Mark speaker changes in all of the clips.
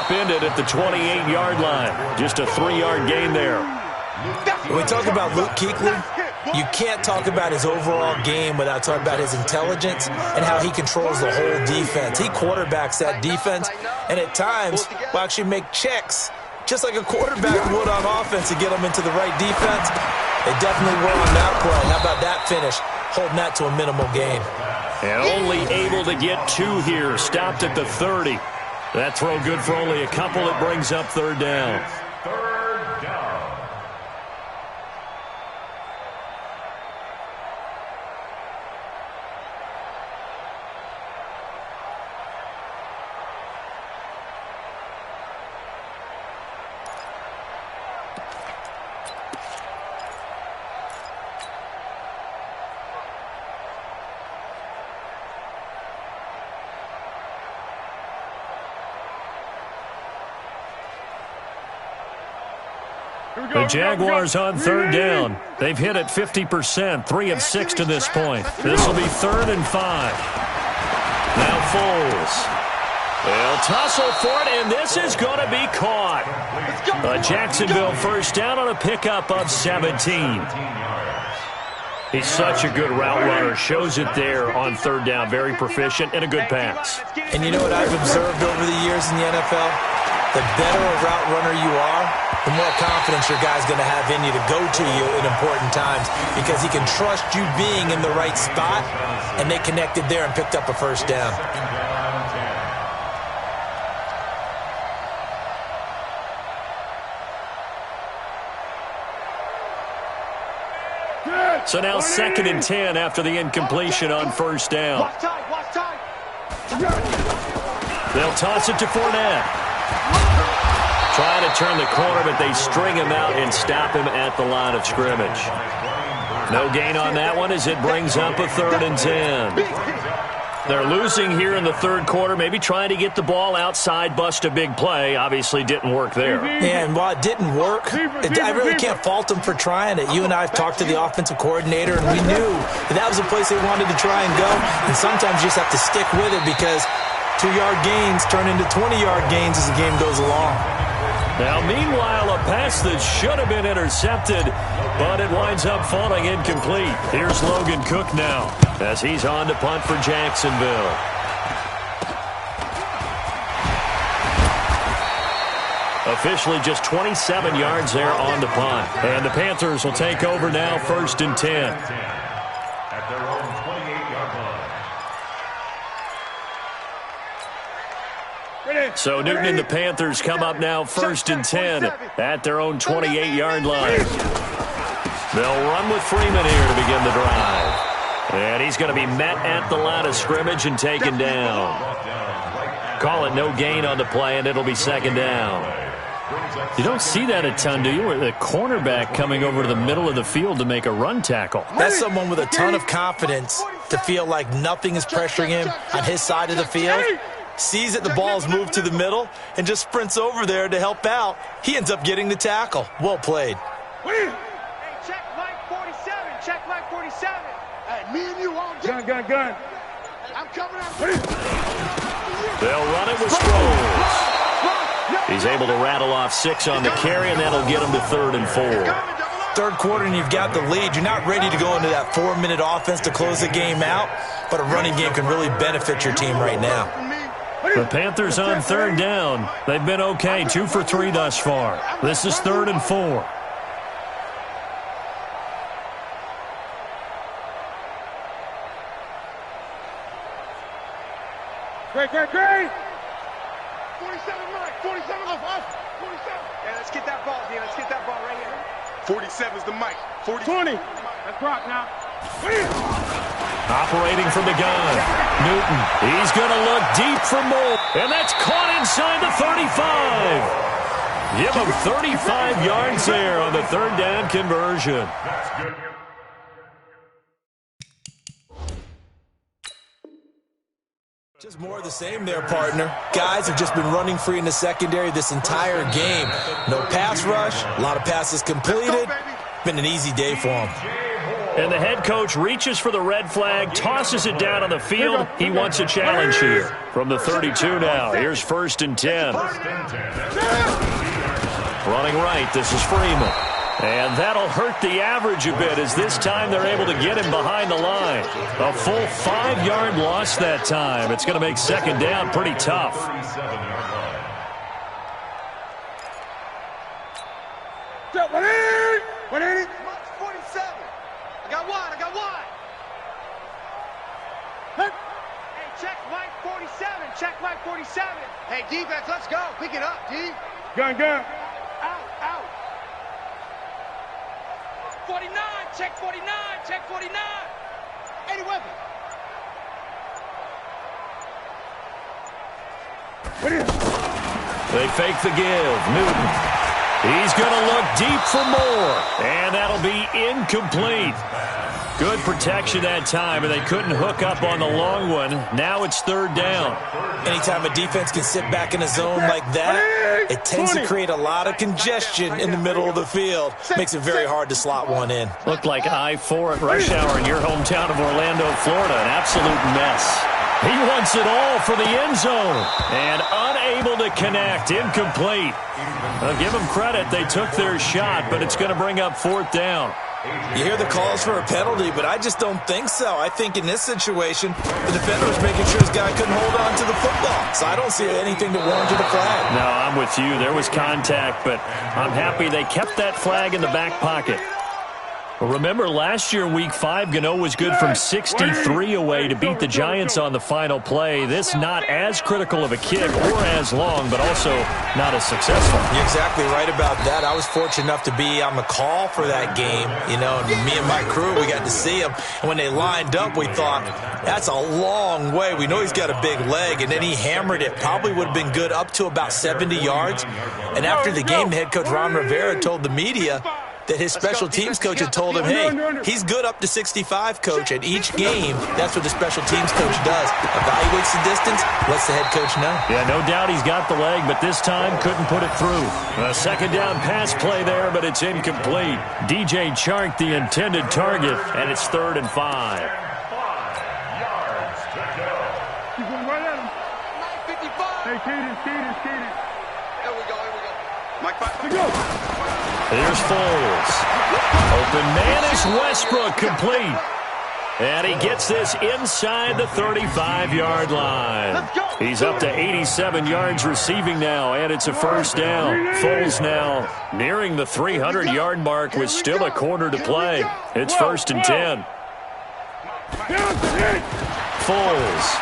Speaker 1: upended at the 28-yard line. Just a 3-yard gain there.
Speaker 2: When we talk about Luke Kuechly, you can't talk about his overall game without talking about his intelligence and how he controls the whole defense. He quarterbacks that defense, and at times will actually make checks, just like a quarterback would on offense, to get them into the right defense. They definitely were on that play. How about that finish, holding that to a minimal gain?
Speaker 1: And only able to get 2 here, stopped at the 30. That throw good for only a couple. It brings up 3rd down. The Jaguars on 3rd down. They've hit it 50%, 3 of 6 to this point. This will be 3rd and 5. Now Foles. They'll tussle for it, and this is going to be caught. A Jacksonville first down on a pickup of 17. He's such a good route runner. Shows it there on 3rd down. Very proficient and a good pass.
Speaker 2: And you know what I've observed over the years in the NFL? The better a route runner you are, the more confidence your guy's going to have in you to go to you in important times, because he can trust you being in the right spot, and they connected there and picked up a first down.
Speaker 1: So now 2nd and 10 after the incompletion on first down. They'll toss it to Fournette. Trying to turn the corner, but they string him out and stop him at the line of scrimmage. No gain on that one as it brings up a 3rd and 10. They're losing here in the 3rd quarter, maybe trying to get the ball outside, bust a big play. Obviously didn't work there.
Speaker 2: Yeah, and while it didn't work, I really can't fault them for trying it. You and I have talked to the offensive coordinator, and we knew that was a place they wanted to try and go. And sometimes you just have to stick with it, because 2-yard gains turn into 20-yard gains as the game goes along.
Speaker 1: Now, meanwhile, a pass that should have been intercepted, but it winds up falling incomplete. Here's Logan Cook now as he's on to punt for Jacksonville. Officially just 27 yards there on the punt. And the Panthers will take over now, 1st and 10. So Newton and the Panthers come up now 1st and 10 at their own 28-yard line. They'll run with Freeman here to begin the drive. And he's going to be met at the line of scrimmage and taken down. Call it no gain on the play, and it'll be 2nd down. You don't see that a ton, do you? Where the cornerback coming over to the middle of the field to make a run tackle.
Speaker 2: That's someone with a ton of confidence to feel like nothing is pressuring him on his side of the field. Sees that the ball's moved to the middle and just sprints over there to help out. He ends up getting the tackle. Well played.
Speaker 3: Hey, check Mike 47. Check Mike 47. Hey, me and you all get gun. I'm coming out.
Speaker 1: They'll run it with Sproles. He's able to rattle off 6 on the carry, and that'll get him to 3rd and 4.
Speaker 2: 3rd quarter, and you've got the lead. You're not ready to go into that 4-minute offense to close the game out, but a running game can really benefit your team right now.
Speaker 1: The Panthers on 3rd down. They've been okay, 2 for 3 thus far. This is 3rd and 4.
Speaker 3: Great. 47, Mike. 47 off. 47. Yeah, let's get that ball, Dean. Let's get that ball right here. 47's the Mike. 20. Let's rock now.
Speaker 1: Operating from the gun, Newton. He's going to look deep for more. And that's caught inside the 35. Give him 35 yards there on the 3rd down conversion.
Speaker 2: Just more of the same there, partner. Guys have just been running free in the secondary this entire game. No pass rush, a lot of passes completed. Been an easy day for them.
Speaker 1: And the head coach reaches for the red flag, tosses it down on the field. He wants a challenge here. From the 32 now, here's 1st and 10. Running right, this is Freeman. And that'll hurt the average a bit, as this time they're able to get him behind the line. A full 5-yard loss that time. It's going to make 2nd down pretty tough.
Speaker 3: 180. 47. I got one. Hey, check Mike 47. Check Mike 47. Hey, defense, let's go. Pick it up, D. Gun. Out. 49. Check 49. Check 49. 80 weapon.
Speaker 1: They fake the give. Newton. He's going to look deep for more. And that'll be incomplete. Good protection that time, and they couldn't hook up on the long one. Now it's 3rd down.
Speaker 2: Anytime a defense can sit back in a zone like that, it tends to create a lot of congestion in the middle of the field. Makes it very hard to slot one in.
Speaker 1: Looked like I-4 at rush hour in your hometown of Orlando, Florida. An absolute mess. He wants it all for the end zone. And unable to connect. Incomplete. I'll give them credit. They took their shot, but it's going to bring up 4th down.
Speaker 2: You hear the calls for a penalty, but I just don't think so. I think in this situation, the defender was making sure his guy couldn't hold on to the football. So I don't see anything to warrant a flag.
Speaker 1: No, I'm with you. There was contact, but I'm happy they kept that flag in the back pocket. Remember, last year, Week 5, Gano was good from 63 away to beat the Giants on the final play. This not as critical of a kick or as long, but also not as successful.
Speaker 2: You're exactly right about that. I was fortunate enough to be on the call for that game. You know, me and my crew, we got to see him. And when they lined up, we thought, that's a long way. We know he's got a big leg. And then he hammered it. Probably would have been good up to about 70 yards. And after the game, the head coach, Ron Rivera, told the media that his special teams coach had told him, hey, he's good up to 65, coach. At each game, that's what the special teams coach does. Evaluates the distance, lets the head coach know.
Speaker 1: Yeah, no doubt he's got the leg, but this time couldn't put it through. A 2nd down pass play there, but it's incomplete. DJ Chark, the intended target, and it's 3rd and 5.
Speaker 3: 5 yards to go. He's going right at him. 55. Hey, Kaden. Here we go. Mike, to go.
Speaker 1: Here's Foles. Open man is Westbrook, complete. And he gets this inside the 35-yard line. He's up to 87 yards receiving now, and it's a 1st down. Foles now nearing the 300-yard mark with still a quarter to play. It's 1st and 10. Foles.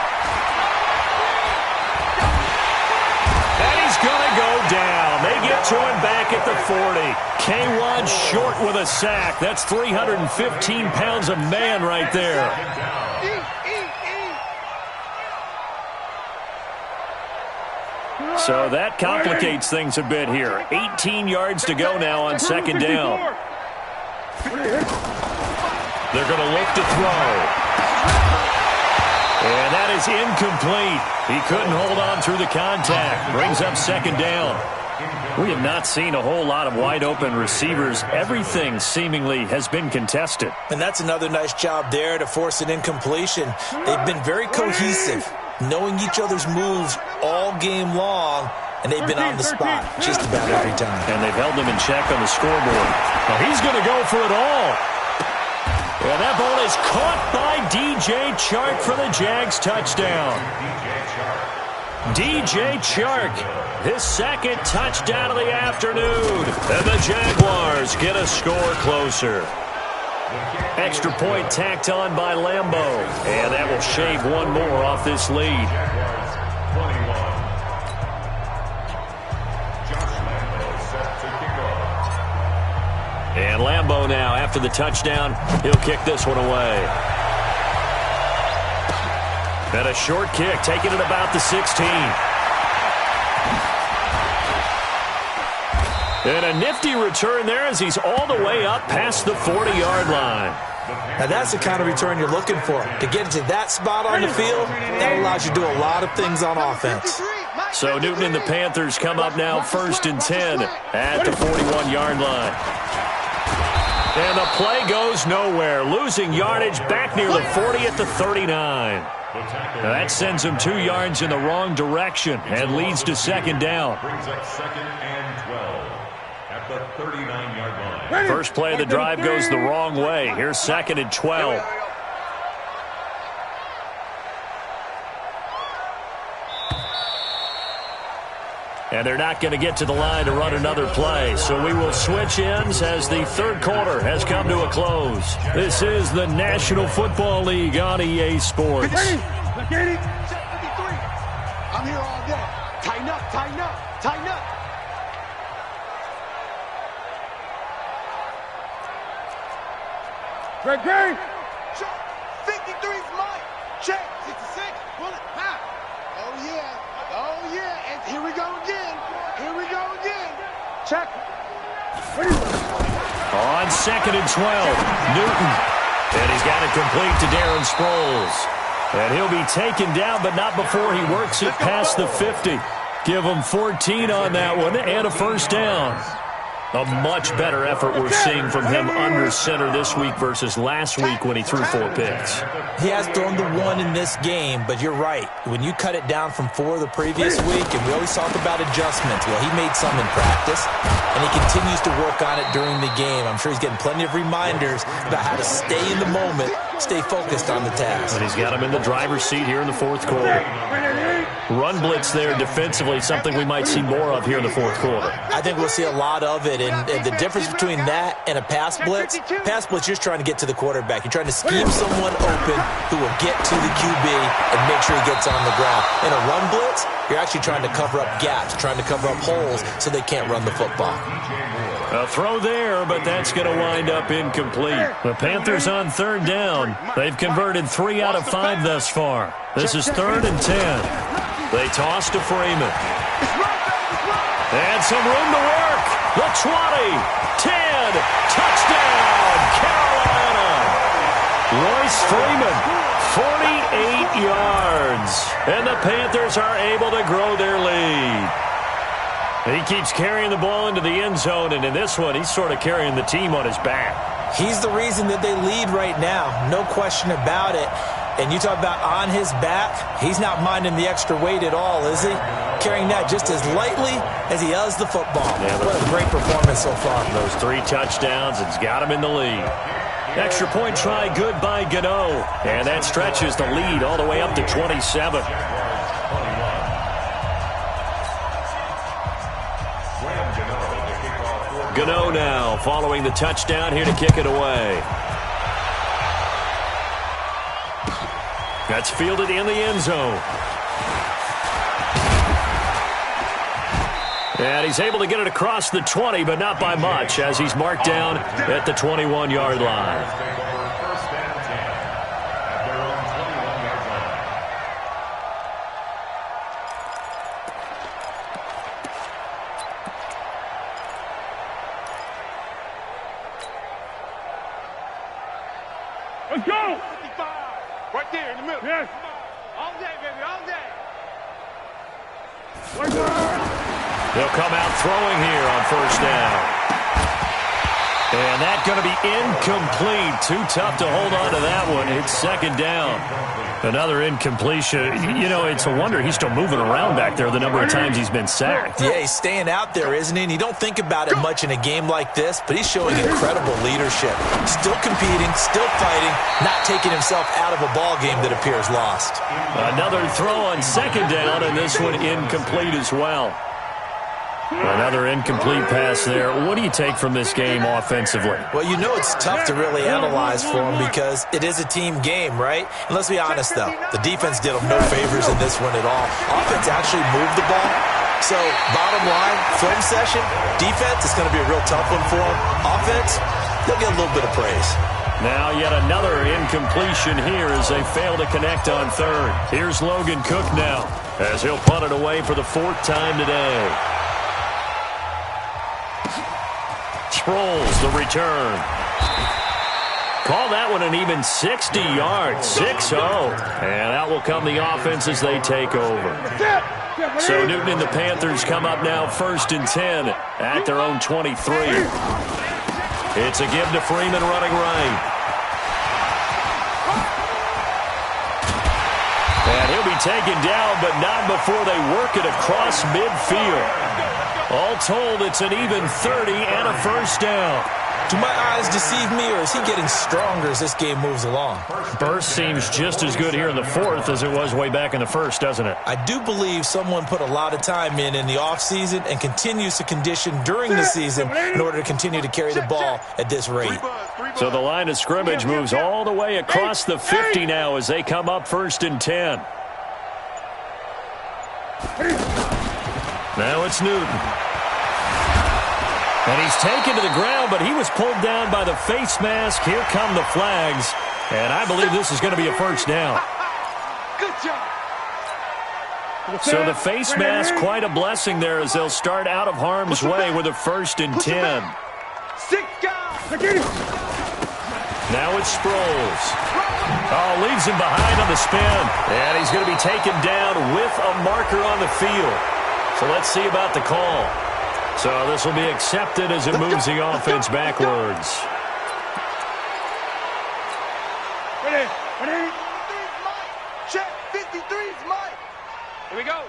Speaker 1: And he's going to go down. They get to him back at the 40. K1 short with a sack. That's 315 pounds of man right there. So that complicates things a bit here. 18 yards to go now on 2nd down. They're going to look to throw. And that is incomplete. He couldn't hold on through the contact. Brings up 2nd down. We have not seen a whole lot of wide-open receivers. Everything seemingly has been contested.
Speaker 2: And that's another nice job there to force an incompletion. They've been very cohesive, knowing each other's moves all game long, and they've been on the spot just about every time.
Speaker 1: And they've held them in check on the scoreboard. Now he's going to go for it all. And that ball is caught by DJ Chark for the Jags touchdown. DJ Chark, his 2nd touchdown of the afternoon. And the Jaguars get a score closer. Extra point tacked on by Lambo. And that will shave one more off this lead. And Lambo now, after the touchdown, he'll kick this one away. And a short kick, taking it about the 16. And a nifty return there as he's all the way up past the 40-yard line.
Speaker 2: Now that's the kind of return you're looking for. To get into that spot on the field, that allows you to do a lot of things on offense.
Speaker 1: So Newton and the Panthers come up now 1st and 10 at the 41-yard line. And the play goes nowhere. Losing yardage back near the 40 at the 39. Now that sends him 2 yards in the wrong direction and leads to second down.
Speaker 4: Brings up second and 12 at the 39-yard line.
Speaker 1: First play of the drive goes the wrong way. Here's second and 12. And they're not going to get to the line to run another play. So we will switch ends as the third quarter has come to a close. This is the National Football League on EA Sports.
Speaker 3: I'm here all day. Tighten up, tighten up, tighten up. Great game. 53's mine. Check. 66. Pull it. Ha. Oh, yeah. Oh, yeah. And here we go again. Here we go again. Check.
Speaker 1: On second and 12, Newton. And he's got it complete to Darren Sproles. And he'll be taken down, but not before he works it past the 50. Give him 14 on that one and a first down. A much better effort we're seeing from him under center this week versus last week when he threw 4 picks.
Speaker 2: He has thrown the 1 in this game, but you're right. When you cut it down from 4 the previous week, and we always talk about adjustments, well, he made some in practice, and he continues to work on it during the game. I'm sure he's getting plenty of reminders about how to stay in the moment, stay focused on the task.
Speaker 1: And he's got him in the driver's seat here in the fourth quarter. Run blitz there defensively, something we might see more of here in the fourth quarter.
Speaker 2: I think we'll see a lot of it, and the difference between that and a pass blitz, you're just trying to get to the quarterback. You're trying to scheme someone open who will get to the QB and make sure he gets on the ground. In a run blitz, you're actually trying to cover up gaps, trying to cover up holes so they can't run the football.
Speaker 1: A throw there, but that's going to wind up incomplete. The Panthers on third down. They've converted 3 out of 5 thus far. This is 3rd and 10. They toss to Freeman. And some room to work. The 20, 10, touchdown, Carolina. Royce Freeman, 48 yards. And the Panthers are able to grow their lead. He keeps carrying the ball into the end zone, and in this one, he's sort of carrying the team on his back.
Speaker 2: He's the reason that they lead right now, no question about it. And you talk about on his back, he's not minding the extra weight at all, is he? Carrying that just as lightly as he does the football. Yeah, what a great performance so far.
Speaker 1: Those 3 touchdowns, it's got him in the lead. Extra point try good by Gano. And that stretches the lead all the way up to 27. Gano now following the touchdown here to kick it away. That's fielded in the end zone. And he's able to get it across the 20, but not by much, as he's marked down at the 21-yard line.
Speaker 3: Let's go! 55. Right there in the middle. Yes. All day, baby, all day.
Speaker 1: They'll come out throwing here on first down. And that's going to be incomplete. Too tough to hold on to that one. It's second down. Another incompletion. You know, it's a wonder he's still moving around back there the number of times he's been sacked.
Speaker 2: Yeah, he's staying out there, isn't he? And you don't think about it much in a game like this, but he's showing incredible leadership. Still competing, still fighting, not taking himself out of a ball game that appears lost.
Speaker 1: Another throw on second down, and this one incomplete as well. Another incomplete pass there. What do you take from this game offensively?
Speaker 2: Well, you know it's tough to really analyze for him because it is a team game, right? And let's be honest, though. The defense did him no favors in this one at all. Offense actually moved the ball. So, bottom line, film session, defense is going to be a real tough one for him. Offense, they'll get a little bit of praise.
Speaker 1: Now yet another incompletion here as they fail to connect on third. Here's Logan Cook now as he'll punt it away for the 4th time today. Sproles, the return. Call that one an even 60 yards, 6-0. And out will come the offense as they take over. So Newton and the Panthers come up now 1st and 10 at their own 23. It's a give to Freeman running right. And he'll be taken down, but not before they work it across midfield. All told, it's an even 30 and a first down.
Speaker 2: Do my eyes deceive me, or is he getting stronger as this game moves along?
Speaker 1: Burst seems just as good here in the fourth as it was way back in the first, doesn't it?
Speaker 2: I do believe someone put a lot of time in the offseason and continues to condition during the season in order to continue to carry the ball at this rate.
Speaker 1: So the line of scrimmage moves all the way across the 50 now as they come up 1st and 10. Now it's Newton. And he's taken to the ground, but he was pulled down by the face mask. Here come the flags. And I believe this is going to be a first down.
Speaker 3: Good job.
Speaker 1: So the face mask, quite a blessing there as they'll start out of harm's way with a 1st and 10.
Speaker 3: 6 guys.
Speaker 1: Now it's Sproles. Oh, leaves him behind on the spin. And he's going to be taken down with a marker on the field. So let's see about the call. So this will be accepted as it moves the offense backwards.
Speaker 3: Ready. Check. 53's Mike. Here we go.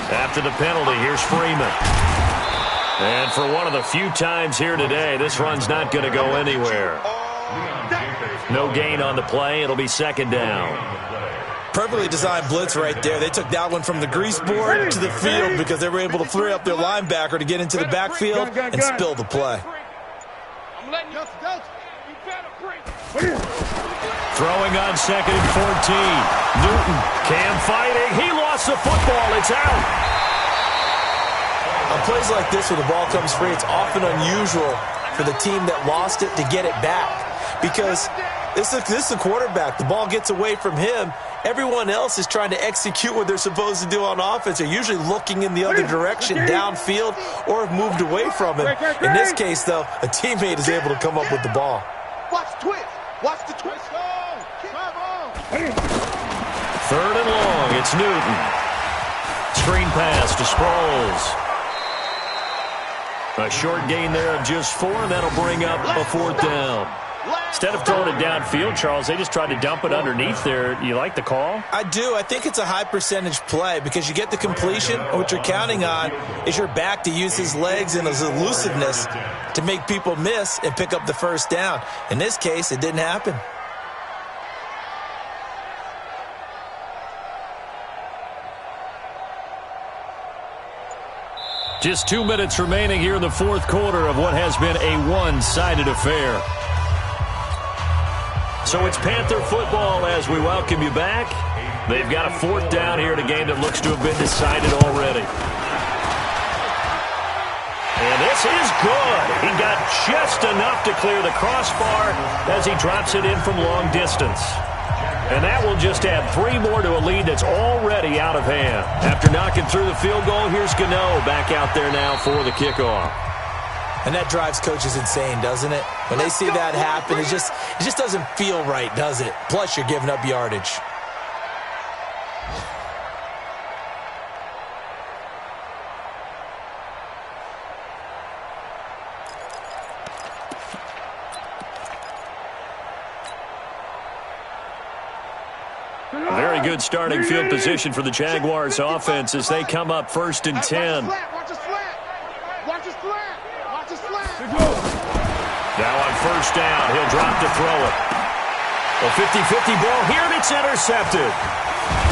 Speaker 1: After the penalty, here's Freeman. And for one of the few times here today, this run's not going to go anywhere. No gain on the play. It'll be 2nd down.
Speaker 2: Perfectly designed blitz right there. They took that one from the grease board to the field because they were able to free up their linebacker to get into the backfield and spill the play.
Speaker 1: Throwing on 2nd and 14. Newton, Cam fighting. He lost the football. It's out.
Speaker 2: On plays like this where the ball comes free, it's often unusual for the team that lost it to get it back because this is a quarterback. The ball gets away from him. Everyone else is trying to execute what they're supposed to do on offense. They're usually looking in the other direction, downfield, or have moved away from him. In this case, though, a teammate is able to come up with the ball.
Speaker 3: Watch twist. Watch the twist.
Speaker 1: 3rd and long. It's Newton. Screen pass to Sproles. A short gain there of just 4, and that'll bring up a 4th down. Instead of throwing it downfield, Charles, they just tried to dump it underneath there. You like the call?
Speaker 2: I do. I think it's a high percentage play because you get the completion. What you're counting on is your back to use his legs and his elusiveness to make people miss and pick up the 1st down. In this case, it didn't happen.
Speaker 1: Just 2 minutes remaining here in the 4th quarter of what has been a one-sided affair. So it's Panther football as we welcome you back. They've got a 4th down here in a game that looks to have been decided already. And this is good. He got just enough to clear the crossbar as he drops it in from long distance. And that will just add 3 more to a lead that's already out of hand. After knocking through the field goal, here's Gano back out there now for the kickoff.
Speaker 2: And that drives coaches insane, doesn't it? When they see that happen, it just doesn't feel right, does it? Plus, you're giving up yardage.
Speaker 1: Very good starting field position for the Jaguars offense as they come up 1st and 10.
Speaker 3: Watch the slant. Watch the slant. Watch the slant.
Speaker 1: Now on 1st down, he'll drop to throw it. A 50-50 ball here, and it's intercepted.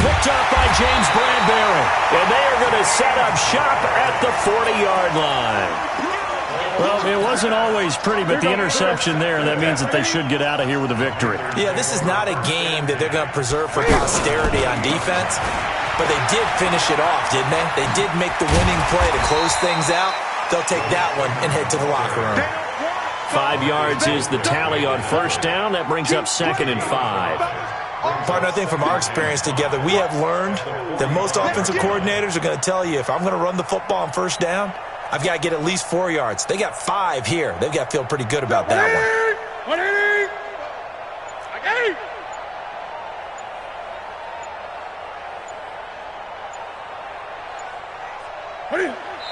Speaker 1: Picked up by James Bradbury. And they are going to set up shop at the 40-yard line. Well, it wasn't always pretty, but the interception there, that means that they should get out of here with a victory.
Speaker 2: Yeah, this is not a game that they're going to preserve for posterity on defense, but they did finish it off, didn't they? They did make the winning play to close things out. They'll take that one and head to the locker room.
Speaker 1: 5 yards is the tally on 1st down. That brings up 2nd and 5.
Speaker 2: Partner, I think from our experience together, we have learned that most offensive coordinators are going to tell you, if I'm going to run the football on 1st down, I've got to get at least 4 yards. They got 5 here. They've got to feel pretty good about that one.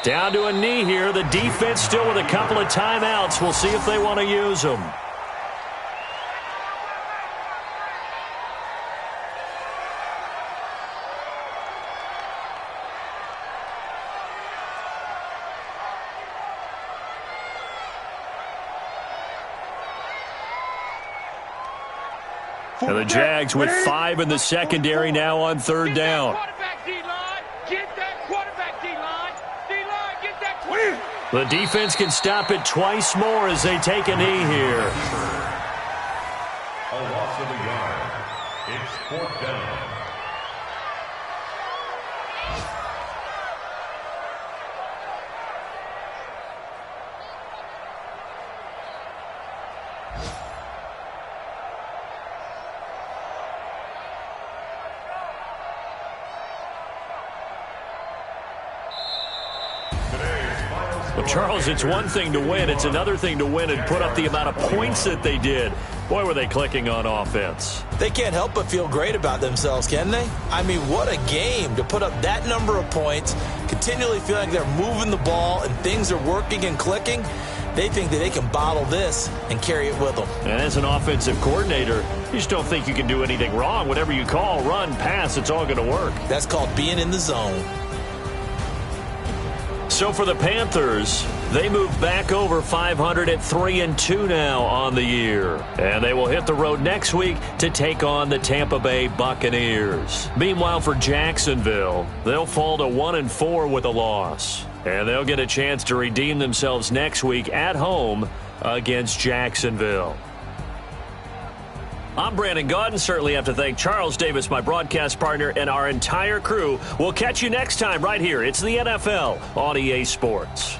Speaker 1: Down to a knee here. The defense still with a couple of timeouts. We'll see if they want to use them. And the Jags with 5 in the secondary now on third down. The defense can stop it twice more as they take a knee here.
Speaker 4: A loss of a yard. It's 4th down.
Speaker 1: Charles, it's one thing to win. It's another thing to win and put up the amount of points that they did. Boy, were they clicking on offense.
Speaker 2: They can't help but feel great about themselves, can they? I mean, what a game to put up that number of points, continually feel like they're moving the ball and things are working and clicking. They think that they can bottle this and carry it with them.
Speaker 1: And as an offensive coordinator, you just don't think you can do anything wrong. Whatever you call, run, pass, it's all going to work.
Speaker 2: That's called being in the zone.
Speaker 1: So for the Panthers, they move back over 500 at 3-2 now on the year. And they will hit the road next week to take on the Tampa Bay Buccaneers. Meanwhile, for Jacksonville, they'll fall to 1-4 with a loss. And they'll get a chance to redeem themselves next week at home against Jacksonville. I'm Brandon Gaudin. Certainly have to thank Charles Davis, my broadcast partner, and our entire crew. We'll catch you next time right here. It's the NFL on EA Sports.